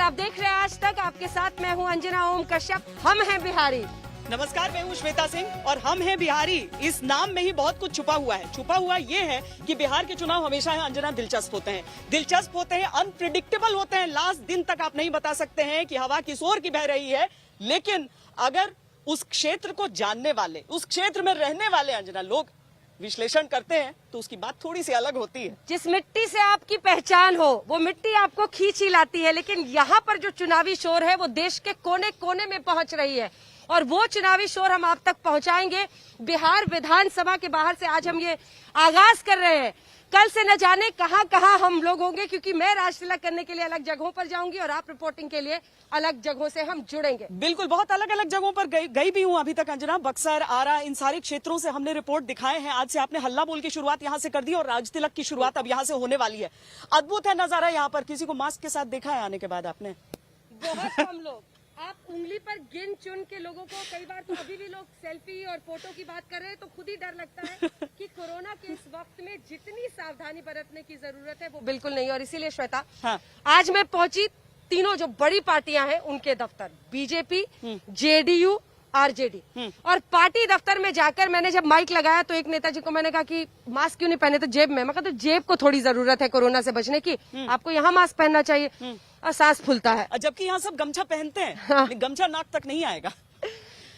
आप देख रहे हैं आज तक, आपके साथ मैं हूं अंजना ओम कश्यप। हम हैं बिहारी। नमस्कार, मैं हूं श्वेता सिंह और हम हैं बिहारी। इस नाम में ही बहुत कुछ छुपा हुआ है। छुपा हुआ ये है कि बिहार के चुनाव हमेशा है अंजना दिलचस्प होते हैं, अनप्रिडिक्टेबल होते हैं। लास्ट दिन तक आप नहीं बता सकते हैं कि हवा किस ओर की बह रही है, लेकिन अगर उस क्षेत्र को जानने वाले, उस क्षेत्र में रहने वाले अंजना लोग विश्लेषण करते हैं तो उसकी बात थोड़ी सी अलग होती है। जिस मिट्टी से आपकी पहचान हो वो मिट्टी आपको खींच ही लाती है, लेकिन यहाँ पर जो चुनावी शोर है वो देश के कोने कोने में पहुंच रही है और वो चुनावी शोर हम आप तक पहुंचाएंगे। बिहार विधानसभा के बाहर से आज हम ये आगाज कर रहे हैं। कल से न जाने कहां कहां हम लोग होंगे, क्योंकि मैं राज तिलक करने के लिए अलग जगहों पर जाऊंगी और आप रिपोर्टिंग के लिए अलग जगहों से हम जुड़ेंगे। बिल्कुल, बहुत अलग अलग जगहों पर गई भी हूं अभी तक अंजना। बक्सर, आरा, इन सारे क्षेत्रों से हमने रिपोर्ट दिखाए हैं। आज से आपने हल्ला बोल की शुरुआत यहां से कर दी और राज तिलक की शुरुआत अब यहां से होने वाली है। अद्भुत है नजारा यहाँ पर। किसी को मास्क के साथ देखा है आने के बाद आपने? बहुत कम लोग। आप उंगली पर गिन चुन के लोगों को, कई बार तो अभी भी लोग सेल्फी और फोटो की बात कर रहे हैं तो खुद ही डर लगता है कि कोरोना के इस वक्त में जितनी सावधानी बरतने की जरूरत है वो बिल्कुल नहीं। और इसीलिए श्वेता, हाँ। आज मैं पहुंची तीनों जो बड़ी पार्टियां हैं उनके दफ्तर, बीजेपी, जेडीयू, आरजेडी। और पार्टी दफ्तर में जाकर मैंने जब माइक लगाया तो एक नेताजी को मैंने कहा कि मास्क क्यों नहीं पहने, तो जेब में। मैं कहा तो जेब को थोड़ी जरूरत है कोरोना से बचने की, आपको यहाँ मास्क पहनना चाहिए। और सांस फूलता है, जबकि यहाँ सब गमछा पहनते हैं। हाँ। गमछा नाक तक नहीं आएगा।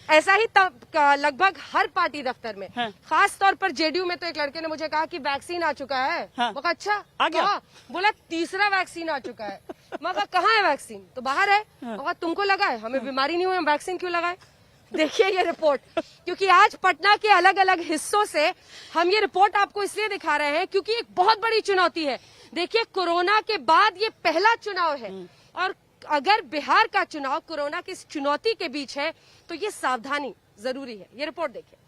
ऐसा ही लगभग हर पार्टी दफ्तर में। हाँ। खास तौर पर जेडीयू में तो एक लड़के ने मुझे कहा कि वैक्सीन आ चुका है। हाँ। मैं कहा अच्छा आ गया? बोला तीसरा वैक्सीन आ चुका है। मैं कहा कहाँ है वैक्सीन? तो बाहर है। हाँ। तुमको लगा है, हमें बीमारी नहीं हुई, हम वैक्सीन क्यों लगाए? देखिए ये रिपोर्ट, क्योंकि आज पटना के अलग अलग हिस्सों से हम ये रिपोर्ट आपको इसलिए दिखा रहे हैं क्योंकि एक बहुत बड़ी चुनौती है। देखिए, कोरोना के बाद ये पहला चुनाव है और अगर बिहार का चुनाव कोरोना की इस चुनौती के बीच है तो ये सावधानी जरूरी है। ये रिपोर्ट देखिए।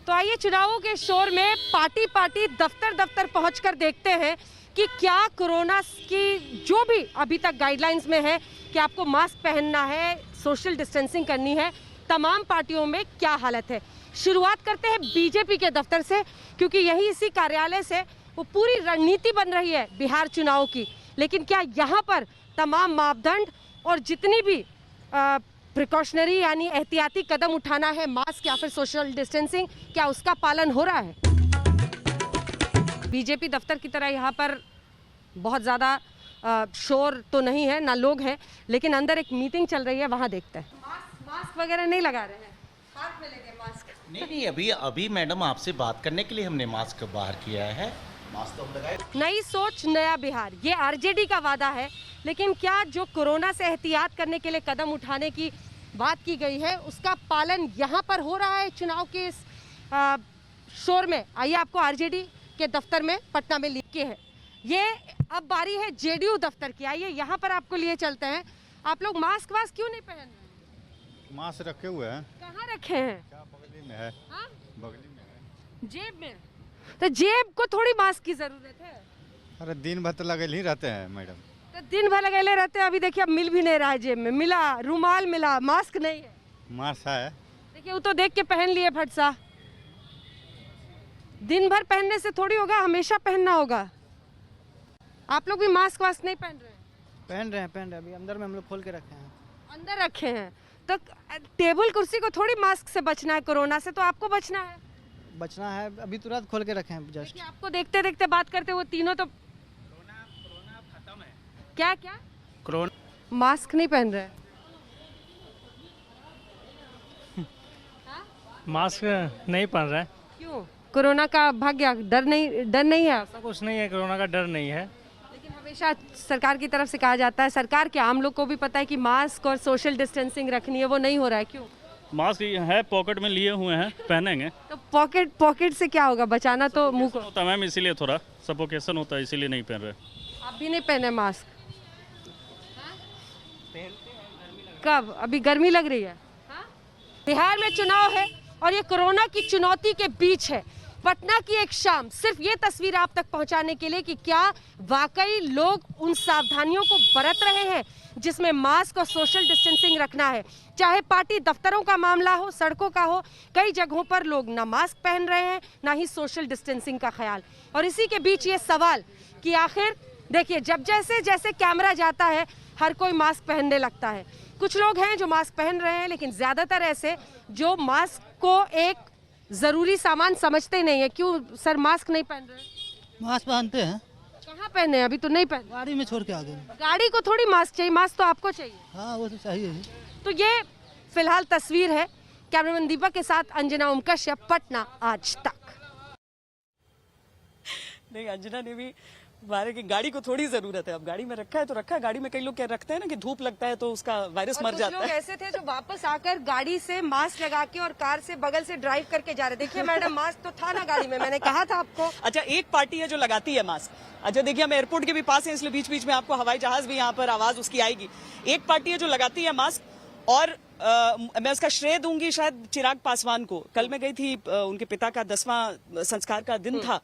तो आइए चुनावों के शोर में पार्टी पार्टी, दफ्तर दफ्तर पहुंचकर देखते हैं कि क्या कोरोना की जो भी अभी तक गाइडलाइंस में है कि आपको मास्क पहनना है, सोशल डिस्टेंसिंग करनी है, तमाम पार्टियों में क्या हालत है। शुरुआत करते हैं बीजेपी के दफ्तर से, क्योंकि यही इसी कार्यालय से वो पूरी रणनीति बन रही है बिहार चुनाव की। लेकिन क्या यहाँ पर तमाम मापदंड और जितनी भी प्रिकॉशनरी यानी एहतियाती कदम उठाना है, मास्क या फिर सोशल डिस्टेंसिंग, क्या उसका पालन हो रहा है? बीजेपी दफ्तर की तरह यहाँ पर बहुत ज़्यादा शोर तो नहीं है, ना लोग हैं, लेकिन अंदर एक मीटिंग चल रही है, वहाँ देखते हैं। मास्क वगैरह नहीं लगा रहे हैं, हाथ में लेके मास्क? नहीं, अभी मैडम आपसे बात करने के लिए हमने मास्क बाहर किया है। मास्क तो हम लगाए। नई सोच नया बिहार, ये आरजेडी का वादा है। लेकिन क्या जो कोरोना से एहतियात करने के लिए कदम उठाने की बात की गई है उसका पालन यहाँ पर हो रहा है चुनाव के इस शोर में? आइए आपको आरजेडी के दफ्तर में पटना में लिखे हैं। ये अब बारी है जेडीयू दफ्तर की। आइए यहाँ पर आपको लिए चलते हैं। आप लोग मास्क वास्क क्यों नहीं पहन रहे? मास्क रखे हुए हैं। कहाँ रखे हैं? क्या बगली में है? हाँ? बगली में है। जेब में? तो जेब को थोड़ी मास्क की जरूरत है। अरे दिन भर तो लगे ही रहते हैं मैडम। तो दिन भर लगे रहते हैं। अभी देखिए अब मिल भी नहीं रहा है, जेब में मिला रुमाल, मिला मास्क नहीं है। मास्क है। देखिए वो तो देख के पहन लिए फट सा। दिन भर पहनने से थोड़ी होगा, हमेशा पहनना होगा। आप लोग भी मास्क वास्क नहीं पहन रहे हैं? पहन रहे हैं। अभी अंदर में हम लोग खोल के रखे हैं। अंदर रखे हैं तो टेबल कुर्सी को थोड़ी मास्क से बचना है, कोरोना से तो आपको बचना है। बचना है, अभी तुरंत खोल के रखे हैं जस्ट। आपको देखते देखते बात करते वो तीनों तो कोरोना खत्म है। क्या क्या कोरोना मास्क नहीं पहन रहे? मास्क नहीं पहन रहा है। क्यों? कोरोना का भाग गया? डर नहीं है? ऐसा कुछ नहीं है, कोरोना का डर नहीं है। लेकिन हमेशा सरकार की तरफ से कहा जाता है, सरकार के आम लोग को भी पता है कि मास्क और सोशल डिस्टेंसिंग रखनी है, वो नहीं हो रहा है। क्यों? मास्क है, पॉकेट में लिए हुए हैं, पहनेंगे। तो पॉकेट से क्या होगा? बचाना तो मुंह को होता है मैम, इसीलिए थोड़ा सफोकेशन होता है, इसीलिए नहीं पहन रहे। आप भी नहीं पहने मास्क? कब? अभी गर्मी लग रही है। बिहार में चुनाव है और ये कोरोना की चुनौती के बीच है। पटना की एक शाम सिर्फ ये तस्वीर आप तक पहुंचाने के लिए कि क्या वाकई लोग उन सावधानियों को बरत रहे हैं जिसमें मास्क और सोशल डिस्टेंसिंग रखना है। चाहे पार्टी दफ्तरों का मामला हो, सड़कों का हो, कई जगहों पर लोग ना मास्क पहन रहे हैं ना ही सोशल डिस्टेंसिंग का ख्याल। और इसी के बीच ये सवाल कि आखिर देखिए जब जैसे जैसे कैमरा जाता है हर कोई मास्क पहनने लगता है। कुछ लोग हैं जो मास्क पहन रहे हैं, लेकिन ज्यादातर ऐसे जो मास्क को एक जरूरी सामान समझते नहीं है। क्यों सर मास्क नहीं पहन रहे? मास्क पहनते हैं, कहाँ पहने हैं? अभी तो नहीं पहने। गाड़ी में छोड़ के आ गए। गाड़ी को थोड़ी मास्क चाहिए, मास्क तो आपको चाहिए। हाँ वो तो चाहिए ही। तो ये फिलहाल तस्वीर है। कैमरामैन दीपक के साथ अंजना ओम कश्यप, पटना आज तक। नहीं, अंजना ने भी हमारे की गाड़ी को थोड़ी जरूरत है। अब गाड़ी में रखा है तो रखा है। गाड़ी में कई लोग क्या रखते हैं ना कि धूप लगता है तो उसका वायरस मर जाता लोग है। ऐसे थे जो वापस आकर गाड़ी से मास्क लगा के और कार से बगल से ड्राइव करके जा रहे। देखिए मैडम मास्क तो था ना गाड़ी में, मैंने कहा था आपको। अच्छा, एक पार्टी है जो लगाती है मास्क। अच्छा देखिए, हम एयरपोर्ट के भी पास हैं, इसलिए बीच बीच में आपको हवाई जहाज भी यहाँ पर आवाज उसकी आएगी। एक पार्टी है जो लगाती है मास्क और मैं उसका श्रेय दूंगी शायद चिराग पासवान को। कल मैं गई थी, उनके पिता का 10वां संस्कार का दिन था,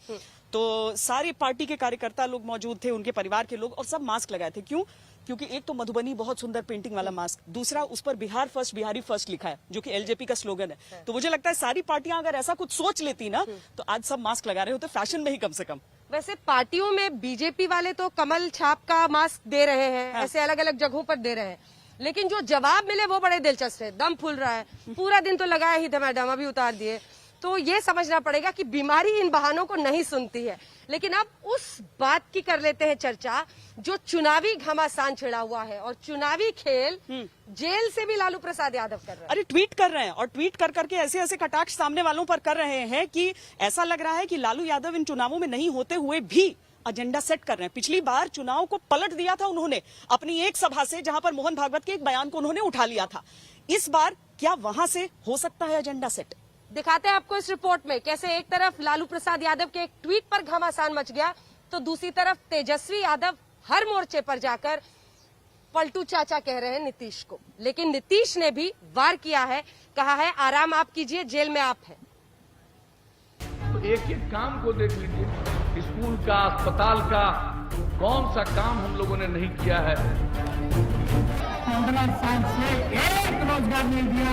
तो सारी पार्टी के कार्यकर्ता लोग मौजूद थे, उनके परिवार के लोग, और सब मास्क लगाए थे। क्यों? क्योंकि एक तो मधुबनी बहुत सुंदर पेंटिंग वाला मास्क, दूसरा उस पर बिहार फर्स्ट बिहारी फर्स्ट लिखा है, जो कि एलजेपी का स्लोगन है। तो मुझे लगता है सारी पार्टियां अगर ऐसा कुछ सोच लेती ना तो आज सब मास्क लगा रहे होते, फैशन में ही कम से कम। वैसे पार्टियों में बीजेपी वाले तो कमल छाप का मास्क दे रहे हैं, ऐसे अलग अलग जगहों पर दे रहे हैं, लेकिन जो जवाब मिले वो बड़े दिलचस्प है। दम फूल रहा है, पूरा दिन तो लगाया ही था मैडम, अभी उतार दिए। तो ये समझना पड़ेगा कि बीमारी इन बहानों को नहीं सुनती है। लेकिन अब उस बात की कर लेते हैं चर्चा जो चुनावी घमासान छिड़ा हुआ है, और चुनावी खेल जेल से भी लालू प्रसाद यादव कर रहे हैं। अरे ट्वीट कर रहे हैं, और ट्वीट कर करके ऐसे ऐसे कटाक्ष सामने वालों पर कर रहे हैं कि ऐसा लग रहा है कि लालू यादव इन चुनावों में नहीं होते हुए भी एजेंडा सेट कर रहे हैं। पिछली बार चुनाव को पलट दिया था उन्होंने अपनी एक सभा से, जहां पर मोहन भागवत के एक बयान को उन्होंने उठा लिया था। इस बार क्या वहां से हो सकता है एजेंडा सेट? दिखाते हैं आपको इस रिपोर्ट में कैसे एक तरफ लालू प्रसाद यादव के एक ट्वीट पर घमासान मच गया, तो दूसरी तरफ तेजस्वी यादव हर मोर्चे पर जाकर पलटू चाचा कह रहे हैं नीतीश को। लेकिन नीतीश ने भी वार किया है, कहा है आराम आप कीजिए, जेल में आप हैं। तो एक एक काम को देख लीजिए, स्कूल का, अस्पताल का, कौन सा काम हम लोगों ने नहीं किया है। 15 साल से एक रोजगार नहीं दिया,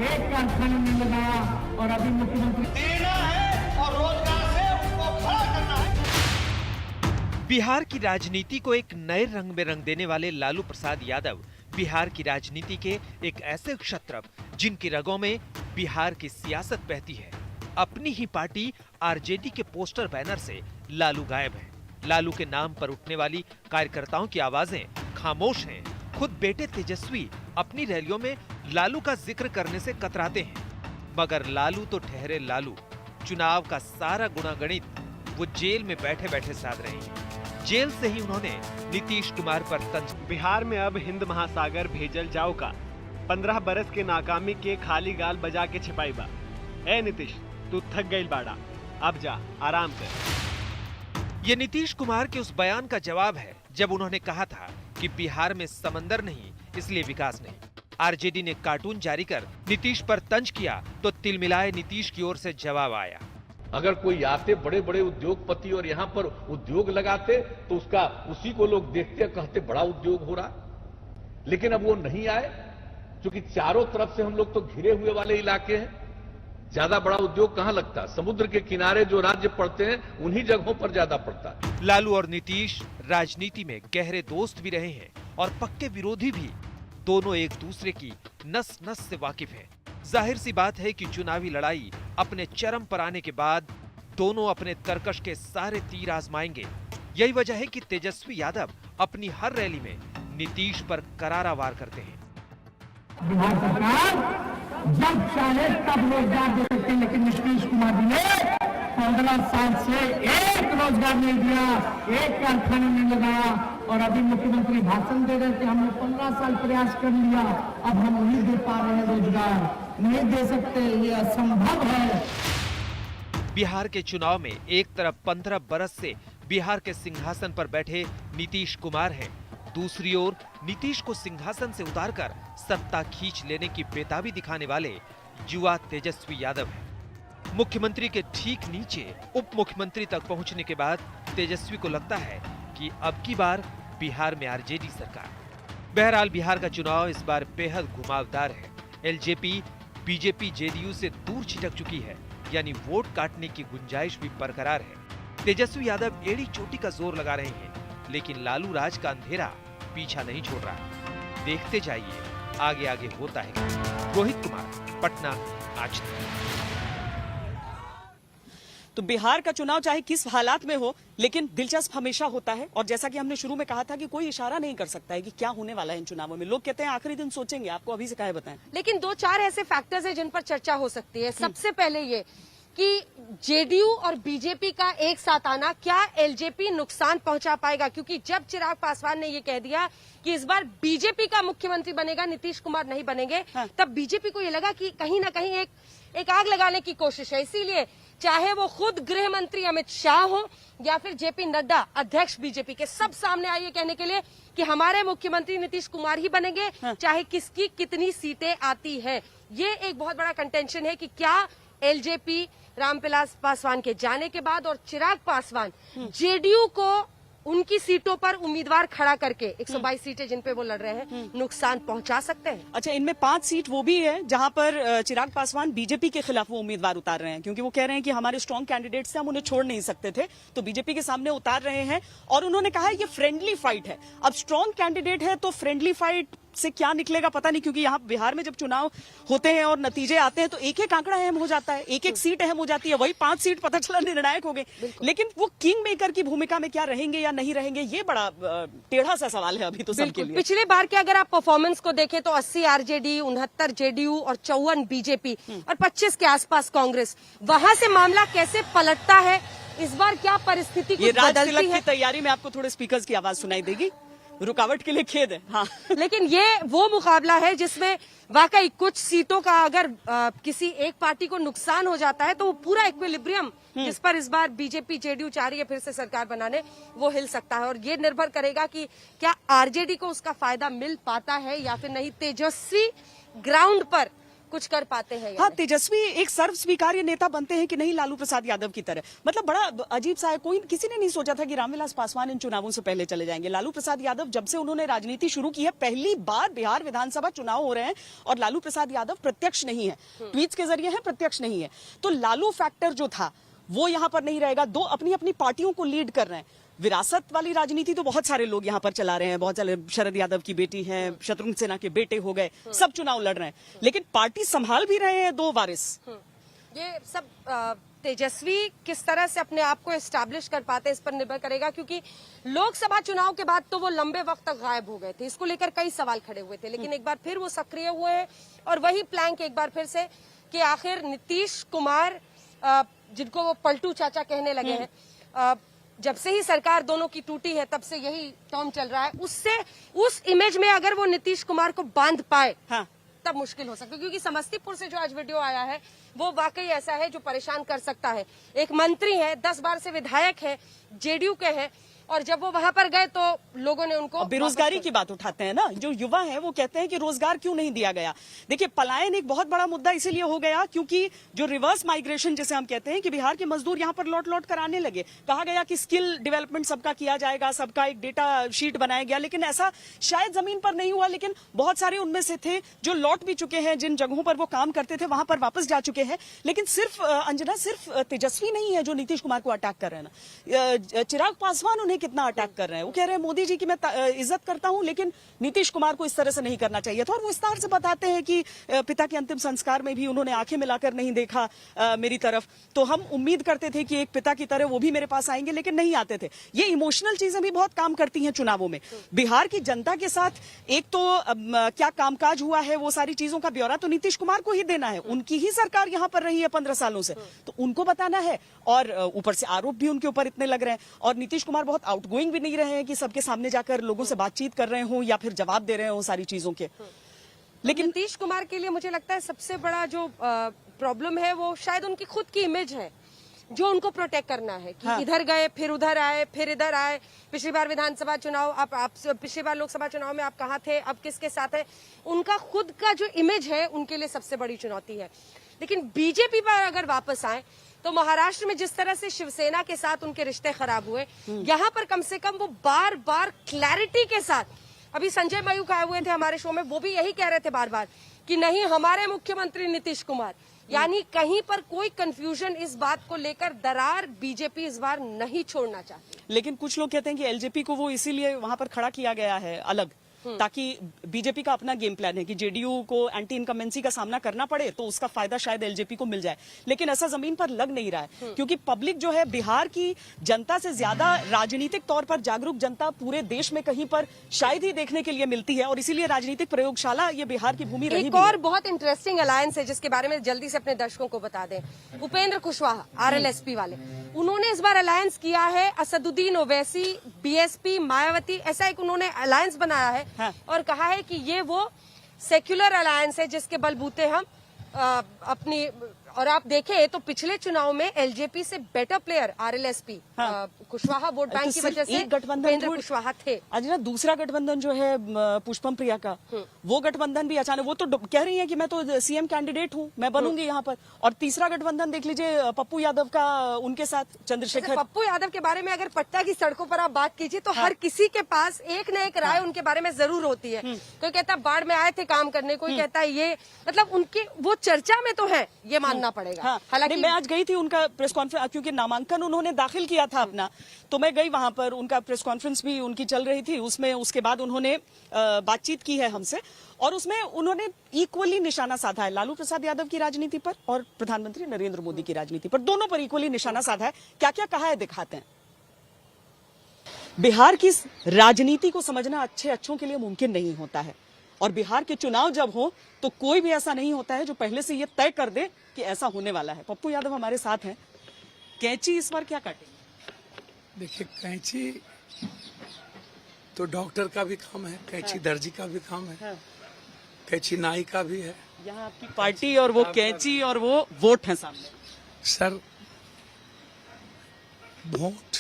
एक कारखाना नहीं लगाया, और अभी मुख्यमंत्री देना है और रोजगार से उसको खड़ा करना है। बिहार की राजनीति को एक नए रंग में रंग देने वाले लालू प्रसाद यादव बिहार की राजनीति के एक ऐसे क्षत्रप जिनकी रगों में बिहार की सियासत बहती है। अपनी ही पार्टी आरजेडी के पोस्टर बैनर से लालू गायब है। लालू के नाम पर उठने वाली कार्यकर्ताओं की आवाजें खामोश हैं। खुद बेटे तेजस्वी अपनी रैलियों में लालू का जिक्र करने से कतराते हैं, मगर लालू तो ठहरे लालू। चुनाव का सारा गुणागणित वो जेल में बैठे बैठे साध रहे हैं। जेल से ही उन्होंने नीतीश कुमार पर तंज। बिहार में अब हिंद महासागर भेजल जाओ का 15 बरस के नाकामी के खाली गाल बजा के छिपाई बा। ए नीतीश, तू थक गई बाड़ा, अब जा आराम कर। ये नीतीश कुमार के उस बयान का जवाब है जब उन्होंने कहा था कि बिहार में समंदर नहीं, इसलिए विकास नहीं। आरजेडी ने कार्टून जारी कर नीतीश पर तंज किया तो तिलमिलाए नीतीश की ओर से जवाब आया। अगर कोई आते बड़े बड़े उद्योगपति और यहाँ पर उद्योग लगाते तो उसका उसी को लोग देखते कहते बड़ा उद्योग हो रहा। लेकिन अब वो नहीं आए, क्योंकि चारों तरफ से हम लोग तो घिरे हुए वाले इलाके हैं। ज्यादा बड़ा उद्योग कहाँ लगता? समुद्र के किनारे जो राज्य पड़ते हैं उन्हीं जगहों पर ज्यादा पड़ता है। लालू और नीतीश राजनीति में गहरे दोस्त भी रहे हैं और पक्के विरोधी भी। दोनों एक दूसरे की नस नस से वाकिफ हैं। जाहिर सी बात है कि चुनावी लड़ाई अपने चरम पर आने के बाद दोनों अपने तरकश के सारे तीर आजमाएंगे। यही वजह है कि तेजस्वी यादव अपनी हर रैली में नीतीश पर करारा वार करते हैं। बिहार सरकार जब चाहे तब रोजगार दे सकते हैं, लेकिन नीतीश कुमार जी ने 15 साल से एक रोजगार नहीं दिया, एक कारखाना नहीं लगाया, और अभी मुख्यमंत्री भाषण दे रहे थे हमने 15 साल प्रयास कर लिया, अब हम नहीं दे पा रहे हैं रोजगार, नहीं दे सकते, ये असंभव है। बिहार के चुनाव में एक तरफ 15 बरस से बिहार के सिंहासन पर बैठे नीतीश कुमार हैं, दूसरी ओर नीतीश को सिंहासन से उतारकर सत्ता खींच लेने की बेताबी दिखाने वाले युवा तेजस्वी यादव हैं। मुख्यमंत्री के ठीक नीचे उप मुख्यमंत्री तक पहुंचने के बाद तेजस्वी को लगता है कि अब की बार बिहार में आरजेडी सरकार। बहरहाल बिहार का चुनाव इस बार बेहद घुमावदार है। एलजेपी बीजेपी जेडीयू से दूर छिटक चुकी है, यानी वोट काटने की गुंजाइश भी बरकरार है। तेजस्वी यादव एड़ी चोटी का जोर लगा रहे हैं, लेकिन लालू राज का अंधेरा पीछा नहीं छोड़ रहा। देखते जाइए आगे आगे होता है क्या। रोहित कुमार, पटना, आज तक। तो बिहार का चुनाव चाहे किस हालात में हो, लेकिन दिलचस्प हमेशा होता है। और जैसा कि हमने शुरू में कहा था कि कोई इशारा नहीं कर सकता है कि क्या होने वाला है इन चुनावों में। लोग कहते हैं आखिरी दिन सोचेंगे, आपको अभी से कहे बताएं। लेकिन 2-4 ऐसे फैक्टर्स हैं जिन पर चर्चा हो सकती है। सबसे पहले ये कि जेडीयू और बीजेपी का एक साथ आना, क्या एलजेपी नुकसान पहुंचा पाएगा? क्योंकि जब चिराग पासवान ने ये कह दिया कि इस बार बीजेपी का मुख्यमंत्री बनेगा, नीतीश कुमार नहीं बनेंगे, तब बीजेपी को ये लगा कि कहीं ना कहीं एक आग लगाने की कोशिश है। इसीलिए चाहे वो खुद गृह मंत्री अमित शाह हो या फिर जेपी नड्डा अध्यक्ष बीजेपी के, सब सामने आइए कहने के लिए कि हमारे मुख्यमंत्री नीतीश कुमार ही बनेंगे, चाहे किसकी कितनी सीटें आती है। ये एक बहुत बड़ा कंटेंशन है कि क्या एलजेपी रामविलास पासवान के जाने के बाद और चिराग पासवान जेडीयू को उनकी सीटों पर उम्मीदवार खड़ा करके 122 सीटें जिन पे वो लड़ रहे हैं, नुकसान पहुंचा सकते हैं। अच्छा, इनमें 5 सीट वो भी है जहां पर चिराग पासवान बीजेपी के खिलाफ वो उम्मीदवार उतार रहे हैं, क्योंकि वो कह रहे हैं कि हमारे स्ट्रांग कैंडिडेट्स हैं, हम उन्हें छोड़ नहीं सकते थे, तो बीजेपी के सामने उतार रहे हैं। और उन्होंने कहा ये फ्रेंडली फाइट है। अब स्ट्रांग कैंडिडेट है तो फ्रेंडली फाइट से क्या निकलेगा पता नहीं, क्योंकि यहाँ बिहार में जब चुनाव होते हैं और नतीजे आते हैं तो एक एक आंकड़ा अहम हो जाता है, एक एक सीट अहम हो जाती है। वही 5 सीट पता चला निर्णायक हो गई, लेकिन वो किंग मेकर की भूमिका में क्या रहेंगे या नहीं रहेंगे, ये बड़ा टेढ़ा सा सवाल है अभी तो सबके लिए। पिछले बार के अगर आप परफॉर्मेंस को देखें तो 80 आरजेडी, 69 जेडीयू और 54 बीजेपी और 25 के आसपास कांग्रेस, वहां से मामला कैसे पलटता है इस बार, क्या परिस्थिति ये कुछ बदलती है? की तैयारी में आपको थोड़े स्पीकर्स की आवाज सुनाई देगी, रुकावट के लिए खेद है। हाँ। लेकिन ये वो मुकाबला है जिसमें वाकई कुछ सीटों का अगर किसी एक पार्टी को नुकसान हो जाता है तो वो पूरा इक्विलिब्रियम जिस पर इस बार बीजेपी जेडीयू चाह रही है फिर से सरकार बनाने, वो हिल सकता है। और ये निर्भर करेगा कि क्या आरजेडी को उसका फायदा मिल पाता है या फिर नहीं, तेजस्वी ग्राउंड पर कुछ कर पाते हैं। हाँ, तेजस्वी एक सर्व स्वीकार्य नेता बनते हैं कि नहीं लालू प्रसाद यादव की तरह। मतलब बड़ा अजीब सा है, किसी ने नहीं सोचा था कि रामविलास पासवान इन चुनावों से पहले चले जाएंगे। लालू प्रसाद यादव जब से उन्होंने राजनीति शुरू की है, पहली बार बिहार विधानसभा चुनाव हो रहे हैं और लालू प्रसाद यादव प्रत्यक्ष नहीं है, ट्वीट्स के जरिए है, प्रत्यक्ष नहीं है। तो लालू फैक्टर जो था वो यहाँ पर नहीं रहेगा। दो अपनी अपनी पार्टियों को लीड कर रहे हैं। विरासत वाली राजनीति तो बहुत सारे लोग यहाँ पर चला रहे हैं, बहुत सारे शरद यादव की बेटी हैं, शत्रुघ्न सिन्हा के बेटे हो गए, सब चुनाव लड़ रहे हैं, लेकिन पार्टी संभाल भी रहे हैं 2 वारिस। ये सब तेजस्वी किस तरह से अपने आप को एस्टैब्लिश कर पाते हैं इस पर निर्भर करेगा, क्योंकि लोकसभा चुनाव के बाद तो वो लंबे वक्त तक गायब हो गए थे। इसको लेकर कई सवाल खड़े हुए थे, लेकिन एक बार फिर वो सक्रिय हुए हैं और वही प्लैंक एक बार फिर से कि आखिर नीतीश कुमार, जिनको वो पलटू चाचा कहने लगे हैं, जब से ही सरकार दोनों की टूटी है तब से यही टर्म चल रहा है, उससे उस इमेज में अगर वो नीतीश कुमार को बांध पाए, हाँ, तब मुश्किल हो सकता है। क्योंकि समस्तीपुर से जो आज वीडियो आया है वो वाकई ऐसा है जो परेशान कर सकता है। एक मंत्री है, 10 बार से विधायक है, जेडीयू के हैं, और जब वो वहां पर गए तो लोगों ने उनको बेरोजगारी की बात उठाते हैं ना, जो युवा है वो कहते हैं कि रोजगार क्यों नहीं दिया गया। देखिए, पलायन एक बहुत बड़ा मुद्दा इसीलिए हो गया क्योंकि जो रिवर्स माइग्रेशन जिसे हम कहते हैं कि बिहार के मजदूर यहाँ पर लौट लौट कर आने लगे। कहा गया कि स्किल डेवलपमेंट सबका किया जाएगा, सबका एक डेटा शीट बनाया गया, लेकिन ऐसा शायद जमीन पर नहीं हुआ। लेकिन बहुत सारे उनमें से थे जो लौट भी चुके हैं, जिन जगहों पर वो काम करते थे वहां पर वापस जा चुके हैं। लेकिन सिर्फ अंजना, सिर्फ तेजस्वी नहीं है जो नीतीश कुमार को अटैक कर रहे हैं ना, चिराग पासवान उन्हें कितना अटैक कर रहे हैं। वो कह रहे हैं मोदी जी की मैं इज्जत करता हूं, लेकिन नीतीश कुमार को इस तरह से नहीं करना चाहिए था। और वो विस्तार से बताते हैं कि पिता के अंतिम संस्कार में भी उन्होंने आंखें मिलाकर नहीं देखा मेरी तरफ, तो हम उम्मीद करते थे कि एक पिता की तरह वो भी मेरे पास आएंगे, लेकिन नहीं आते थे। ये इमोशनल चीजें भी बहुत काम करती हैं चुनावों में। बिहार की जनता के साथ एक तो क्या कामकाज हुआ है, वो सारी चीजों का ब्यौरा तो नीतीश कुमार को ही देना है। उनकी ही सरकार यहां पर रही है 15 सालों से, तो उनको बताना है। और ऊपर से आरोप भी उनके ऊपर इतने लग रहे हैं, और नीतीश कुमार बहुत आउटगोइंग भी नहीं रहे हैं कि सबके सामने जाकर लोगों से बातचीत कर रहे हो या फिर जवाब दे रहे हो सारी चीजों के। लेकिन नीतीश कुमार के लिए मुझे लगता है सबसे बड़ा जो प्रॉब्लम है वो शायद उनकी खुद की इमेज है, जो उनको प्रोटेक्ट करना है कि हाँ। इधर गए, फिर उधर आए, फिर इधर आए। पिछली बार विधानसभा चुनाव, आप पिछली बार लोकसभा चुनाव में आप कहाँ थे, अब किसके साथ है। उनका खुद का जो इमेज है उनके लिए सबसे बड़ी चुनौती है। लेकिन बीजेपी पर अगर वापस आए तो महाराष्ट्र में जिस तरह से शिवसेना के साथ उनके रिश्ते खराब हुए, यहाँ पर कम से कम वो बार बार क्लैरिटी के साथ, अभी संजय मयूख आए हुए थे हमारे शो में, वो भी यही कह रहे थे बार बार कि नहीं, हमारे मुख्यमंत्री नीतीश कुमार, यानी कहीं पर कोई कंफ्यूजन इस बात को लेकर दरार बीजेपी इस बार नहीं छोड़ना चाहती। लेकिन कुछ लोग कहते हैं कि एलजेपी को वो इसीलिए वहां पर खड़ा किया गया है अलग, ताकि बीजेपी का अपना गेम प्लान है कि जेडीयू को एंटी इनकम्बेंसी का सामना करना पड़े तो उसका फायदा शायद एलजेपी को मिल जाए। लेकिन ऐसा जमीन पर लग नहीं रहा है, क्योंकि पब्लिक जो है बिहार की जनता से ज्यादा राजनीतिक तौर पर जागरूक जनता पूरे देश में कहीं पर शायद ही देखने के लिए मिलती है, और इसीलिए राजनीतिक प्रयोगशाला ये बिहार की भूमि रही एक भी है। और बहुत इंटरेस्टिंग अलायंस है जिसके बारे में जल्दी से अपने दर्शकों को बता दें। उपेंद्र कुशवाहा आरएलएसपी वाले, उन्होंने इस बार अलायंस किया है असदुद्दीन ओवैसी, बीएसपी, मायावती, ऐसा एक उन्होंने अलायंस बनाया है। हाँ। और कहा है कि ये वो सेक्युलर अलायंस है जिसके बलबूते हम अपनी, और आप देखें तो पिछले चुनाव में एलजेपी से better player RLSP Kushwaha vote bank की वजह से एक गठबंधन उपेंद्र कुशवाहा थे। आज ना दूसरा गठबंधन जो है पुष्पम प्रिया का, वो गठबंधन भी अचानक, वो तो कह रही है कि मैं तो सीएम कैंडिडेट हूँ, मैं बनूंगी यहाँ पर। और तीसरा गठबंधन देख लीजिए पप्पू यादव का उनके साथ चंद्रशेखर। पप्पू यादव के बारे में अगर पटना की सड़कों पर आप बात कीजिए तो हर किसी के पास एक न एक राय उनके बारे में जरूर होती है। कोई कहता है बाढ़ में आए थे काम करने, कोई कहता है ये, मतलब उनकी वो चर्चा में तो है, ये मानना पड़ेगा। हालांकि मैं आज गई थी उनका प्रेस कॉन्फ्रेंस, क्योंकि नामांकन उन्होंने दाखिल किया था अपना, तो मैं गई वहां पर, उनका प्रेस कॉन्फ्रेंस भी उनकी चल रही थी, उसमें उसके बाद उन्होंने बातचीत की है हमसे, और उसमें उन्होंने इक्वली निशाना साधा है लालू प्रसाद यादव की राजनीति पर और प्रधानमंत्री नरेंद्र मोदी की राजनीति पर, दोनों पर इक्वली निशाना साधा है। क्या क्या कहा है दिखाते हैं। बिहार की राजनीति को समझना अच्छों के लिए मुमकिन नहीं होता है, और बिहार के चुनाव जब हो तो कोई भी ऐसा नहीं होता है जो पहले से ये तय कर दे कि ऐसा होने वाला है। पप्पू यादव हमारे साथ हैं। कैंची इस बार क्या काटेंगे? देखिए, कैंची तो डॉक्टर का भी काम है, कैंची दर्जी का भी काम है, कैंची नाई का भी है। यहाँ आपकी पार्टी और वो कैंची और वो वोट है सामने। सर, वोट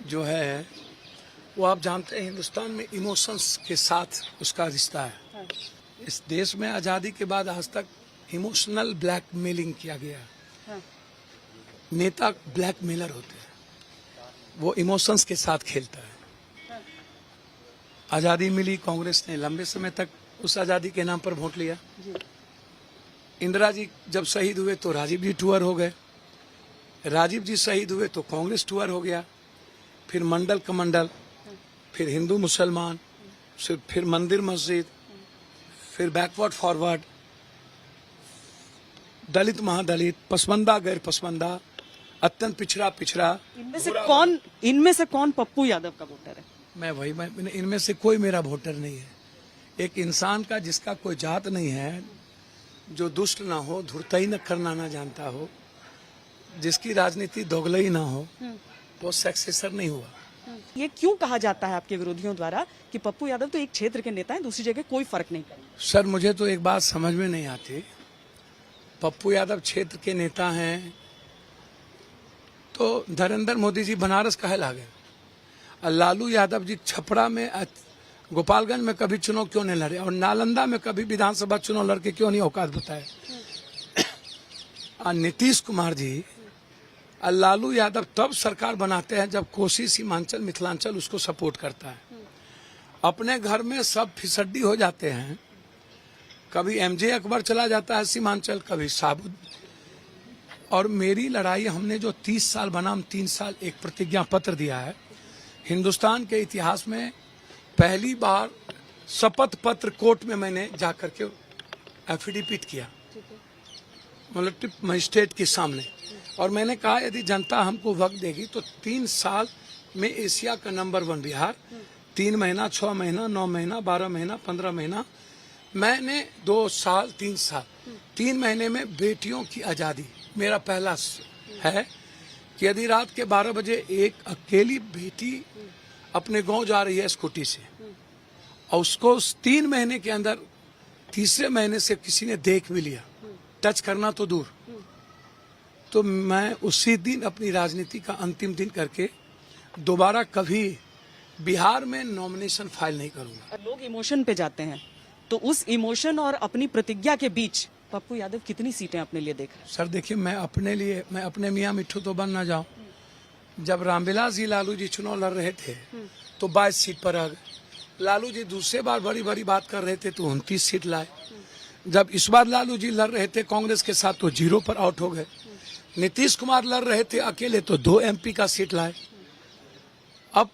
जो है वो आप जानते हैं हिंदुस्तान में इमोशंस के साथ उसका रिश्ता है। इस देश में आजादी के बाद आज तक इमोशनल ब्लैकमेलिंग किया गया है। नेता ब्लैकमेलर होते हैं, वो इमोशंस के साथ खेलता है। आजादी मिली, कांग्रेस ने लंबे समय तक उस आजादी के नाम पर वोट लिया। इंदिरा जी जब शहीद हुए तो राजीव जी टूअर हो गए, राजीव जी शहीद हुए तो कांग्रेस टूअर हो गया, फिर मंडल कमंडल, फिर हिंदू मुसलमान, फिर मंदिर मस्जिद, फिर बैकवर्ड फॉरवर्ड, दलित महादलित, पसमंदा गैर पसमंदा, अत्यंत पिछड़ा पिछड़ा। इनमें से कौन पप्पू यादव का वोटर है? मैं इनमें से कोई मेरा वोटर नहीं है। एक इंसान का जिसका कोई जात नहीं है, जो दुष्ट ना हो, धुरतई न करना ना जानता हो, जिसकी राजनीति दोगलई ना हो, वो सक्सेसर नहीं हुआ। ये क्यों कहा जाता है आपके विरोधियों द्वारा कि पप्पू यादव तो एक क्षेत्र के नेता हैं, दूसरी जगह कोई फर्क नहीं करेंगे? सर, मुझे तो एक बात समझ में नहीं आती। पप्पू यादव क्षेत्र के नेता हैं तो नरेंद्र मोदी जी बनारस काहे ला गए, और लालू यादव जी छपरा में, गोपालगंज में कभी चुनाव क्यों नहीं लड़े, और नालंदा में कभी विधानसभा चुनाव लड़के क्यों नहीं औकात बताए। और नीतीश कुमार जी और लालू यादव तब सरकार बनाते हैं जब कोसी, सीमांचल, मिथिलांचल उसको सपोर्ट करता है। अपने घर में सब फिसड्डी हो जाते हैं, कभी एमजे अकबर चला जाता है सीमांचल, कभी साबुत। और मेरी लड़ाई, हमने जो 30 साल बनाम 3 साल एक प्रतिज्ञा पत्र दिया है, हिंदुस्तान के इतिहास में पहली बार शपथ पत्र कोर्ट में मैंने जाकर के एफिडेविट किया, मतलब मजिस्ट्रेट के सामने, और मैंने कहा यदि जनता हमको वक्त देगी तो 3 साल में एशिया का नंबर 1 बिहार, 3 महीना, 6 महीना, 9 महीना, 12 महीना, 15 महीना, मैंने 2 साल, 3 साल, 3 महीने में बेटियों की आज़ादी मेरा पहला है कि यदि रात के 12 बजे एक अकेली बेटी अपने गांव जा रही है स्कूटी से, और उसको 3 महीने के अंदर तीसरे महीने से किसी ने देख भी लिया, टच करना तो दूर, तो मैं उसी दिन अपनी राजनीति का अंतिम दिन करके दोबारा कभी बिहार में नॉमिनेशन फाइल नहीं करूंगा। लोग इमोशन पे जाते हैं, तो उस इमोशन और अपनी प्रतिज्ञा के बीच पप्पू यादव कितनी सीटें अपने लिए देख रहे हैं? सर देखिए, मैं अपने मियाँ मिट्ठू तो बन ना जाऊं। जब रामविलास जी लालू जी चुनाव लड़ रहे थे तो 22 सीट पर आ गए। लालू जी दूसरे बार बड़ी बड़ी बात कर रहे थे तो 29 सीट लाए। जब इस बार लालू जी लड़ रहे थे कांग्रेस के साथ तो 0 पर आउट हो गए। नीतीश कुमार लड़ रहे थे अकेले तो 2 MP का सीट लाए। अब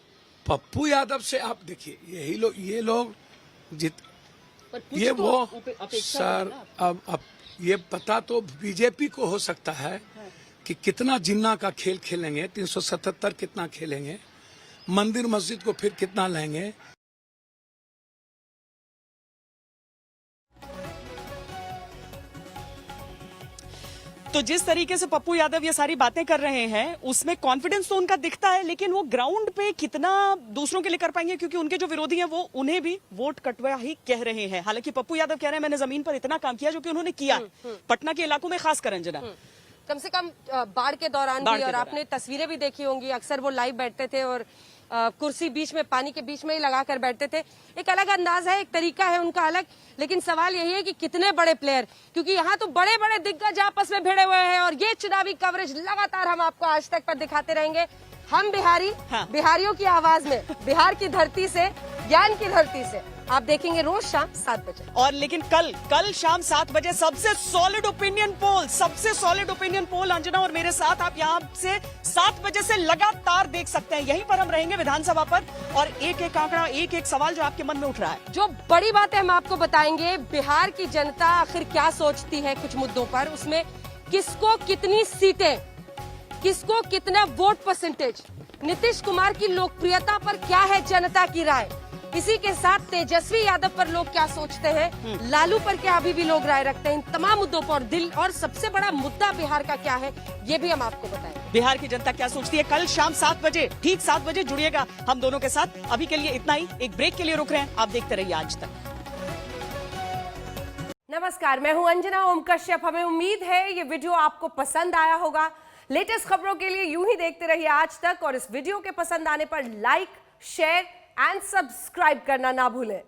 पप्पू यादव से आप देखिए ये लोग ये वो सर अब ये पता तो बीजेपी को हो सकता है कि कितना जिन्ना का खेल खेलेंगे, 377 कितना खेलेंगे, मंदिर मस्जिद को फिर कितना लेंगे। तो जिस तरीके से पप्पू यादव ये सारी बातें कर रहे हैं उसमें कॉन्फिडेंस तो उनका दिखता है, लेकिन वो ग्राउंड पे कितना दूसरों के लिए कर पाएंगे, क्योंकि उनके जो विरोधी हैं वो उन्हें भी वोट कटवा ही कह रहे हैं। हालांकि पप्पू यादव कह रहे हैं मैंने जमीन पर इतना काम किया जो कि उन्होंने किया पटना के इलाकों में, खासकर अंजना कम से कम बाढ़ के दौरान भी, और आपने तस्वीरें भी देखी होंगी, अक्सर वो लाइव बैठते थे और कुर्सी बीच में पानी के बीच में ही लगा कर बैठते थे। एक अलग अंदाज है, एक तरीका है उनका अलग, लेकिन सवाल यही है कि कितने बड़े प्लेयर, क्योंकि यहाँ तो बड़े बड़े दिग्गज आपस में भिड़े हुए हैं और ये चुनावी कवरेज लगातार हम आपको आज तक पर दिखाते रहेंगे। हम बिहारी, बिहारियों की आवाज में, बिहार की धरती से, ज्ञान की धरती से आप देखेंगे रोज शाम 7 बजे। और लेकिन कल शाम 7 बजे सबसे सॉलिड ओपिनियन पोल अंजना और मेरे साथ आप यहाँ से 7 बजे से लगातार देख सकते हैं। यहीं पर हम रहेंगे विधानसभा पर, और एक एक आंकड़ा, एक एक सवाल जो आपके मन में उठ रहा है। जो बड़ी बात है हम आपको बताएंगे, बिहार की जनता आखिर क्या सोचती है कुछ मुद्दों पर, उसमें किसको कितनी सीटें, किसको कितना वोट परसेंटेज, नीतीश कुमार की लोकप्रियता पर क्या है जनता की राय, इसी के साथ तेजस्वी यादव पर लोग क्या सोचते हैं, लालू पर क्या अभी भी लोग राय रखते हैं, इन तमाम मुद्दों पर दिल और सबसे बड़ा मुद्दा बिहार का क्या है ये भी हम आपको बताएंगे। बिहार की जनता क्या सोचती है, कल शाम 7 बजे, ठीक 7 बजे जुड़िएगा हम दोनों के साथ। अभी के लिए इतना ही, एक ब्रेक के लिए रुक रहे हैं, आप देखते रहिए आज तक। नमस्कार, मैं हूं अंजना ओम कश्यप। हमें उम्मीद है ये वीडियो आपको पसंद आया होगा। लेटेस्ट खबरों के लिए यूं ही देखते रहिए आज तक, और इस वीडियो के पसंद आने पर लाइक, शेयर एंड सब्सक्राइब करना ना भूलें।